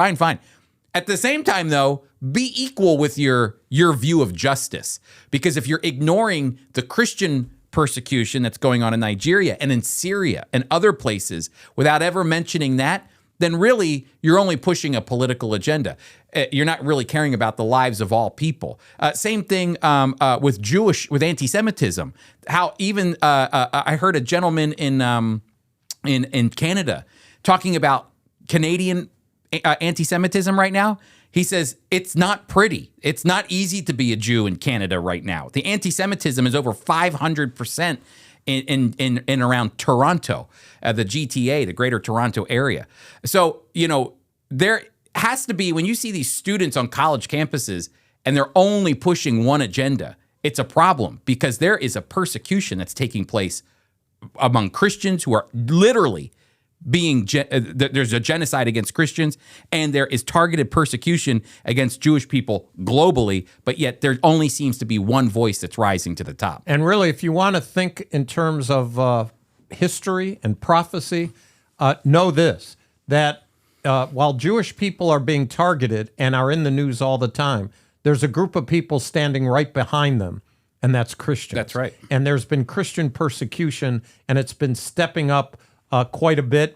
At the same time, though, be equal with your view of justice. Because if you're ignoring the Christian persecution that's going on in Nigeria and in Syria and other places without ever mentioning that, then really you're only pushing a political agenda. You're not really caring about the lives of all people. Same thing with anti-Semitism. How even I heard a gentleman in Canada talking about Canadian anti-Semitism right now. He says it's not pretty. It's not easy to be a Jew in Canada right now. The anti-Semitism is over 500%. In around Toronto, the GTA, the Greater Toronto area. So, there has to be, when you see these students on college campuses and they're only pushing one agenda, it's a problem because there is a persecution that's taking place among Christians who are literally there's a genocide against Christians, and there is targeted persecution against Jewish people globally, but yet there only seems to be one voice that's rising to the top. And really, if you want to think in terms of history and prophecy, know this, that while Jewish people are being targeted and are in the news all the time, there's a group of people standing right behind them, and that's Christians. That's right. And there's been Christian persecution, and it's been stepping up quite a bit.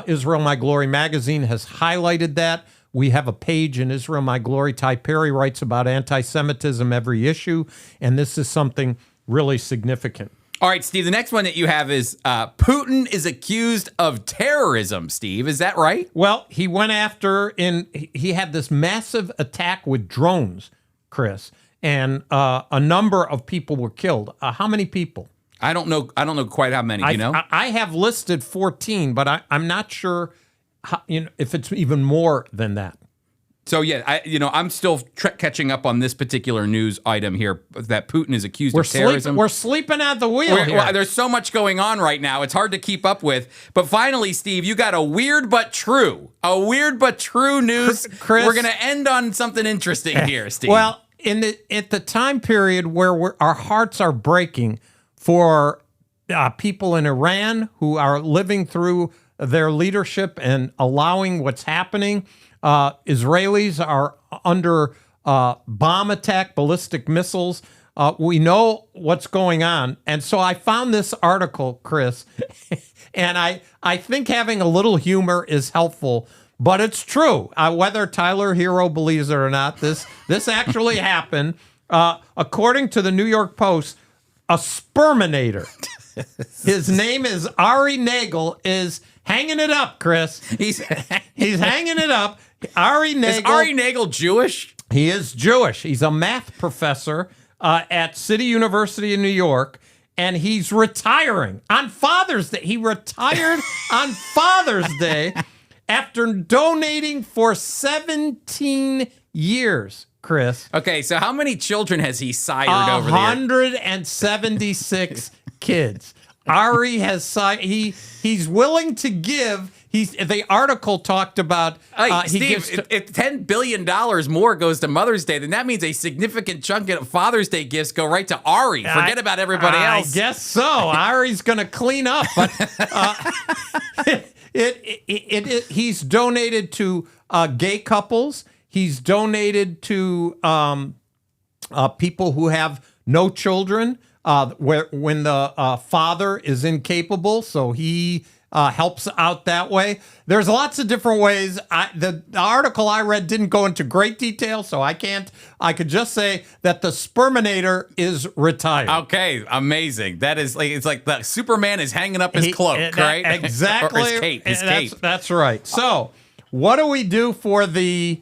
Israel My Glory magazine has highlighted that. We have a page in Israel My Glory. Ty Perry writes about anti-Semitism every issue, and this is something really significant. All right, Steve, the next one that you have is Putin is accused of terrorism, Steve. Is that right? Well, he went after, he had this massive attack with drones, Chris, and a number of people were killed. How many people? I don't know quite how many, you know? I have listed 14, but I'm not sure if it's even more than that. So yeah, I'm still catching up on this particular news item here that Putin is accused of terrorism. We're sleeping at the wheel here. There's so much going on right now; it's hard to keep up with. But finally, Steve, you got a weird but true news. Chris, we're gonna end on something interesting here, Steve. Well, at the time period where our hearts are breaking for people in Iran who are living through their leadership and allowing what's happening. Israelis are under bomb attack, ballistic missiles. We know what's going on. And so I found this article, Chris, and I think having a little humor is helpful, but it's true. Whether Tyler Hero believes it or not, this actually happened. According to the New York Post, a sperminator, his name is Ari Nagel, is hanging it up, Chris. He's hanging it up. Ari Nagel. Is Ari Nagel Jewish? He is Jewish. He's a math professor at City University in New York, and he's retiring on Father's Day. He retired on Father's Day after donating for 17 years, Chris. Okay, so how many children has he sired over the years? 176 kids. Ari has he's willing to give. The article talked about. Steve, if $10 billion more goes to Mother's Day, then that means a significant chunk of Father's Day gifts go right to Ari. Forget about everybody else. I guess so. Ari's going to clean up, but he's donated to gay couples. He's donated to people who have no children. When the father is incapable, so he helps out that way. There's lots of different ways. The article I read didn't go into great detail, so I can't. I could just say that the sperminator is retired. Okay, amazing. That is it's like the Superman is hanging up his cloak, right? Exactly. Or his cape. That's right. So, what do we do for the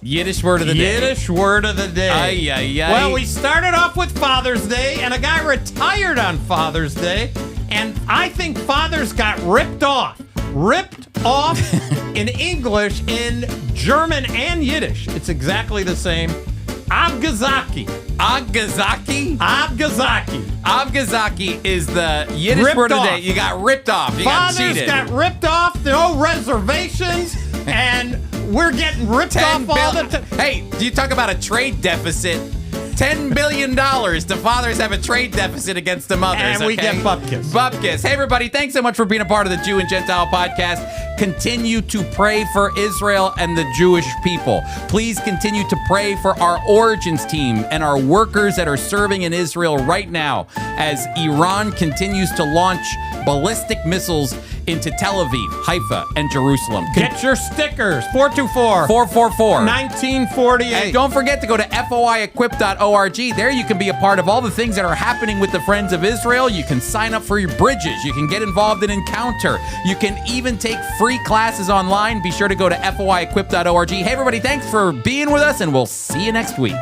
Yiddish word of the day? Yiddish word of the day. Ay, ay, ay. Well, we started off with Father's Day, and a guy retired on Father's Day, and I think fathers got ripped off. Ripped off in English, in German, and Yiddish. It's exactly the same. Abgezockt. Abgezockt? Abgezockt. Abgezockt is the Yiddish word of the day. You got ripped off. You Fathers got ripped off. No reservations. And we're getting ripped off all the time. Hey, you talk about a trade deficit. $10 billion. The fathers have a trade deficit against the mothers. And we get bupkis. Bupkis. Hey, everybody, thanks so much for being a part of the Jew and Gentile podcast. Continue to pray for Israel and the Jewish people. Please continue to pray for our Origins team and our workers that are serving in Israel right now as Iran continues to launch ballistic missiles into Tel Aviv, Haifa, and Jerusalem. Get your stickers. 424-444-1948. And don't forget to go to FOIEquip.org. There you can be a part of all the things that are happening with the Friends of Israel. You can sign up for your bridges. You can get involved in Encounter. You can even take free classes online. Be sure to go to FOIEquip.org. Hey, everybody, thanks for being with us, and we'll see you next week.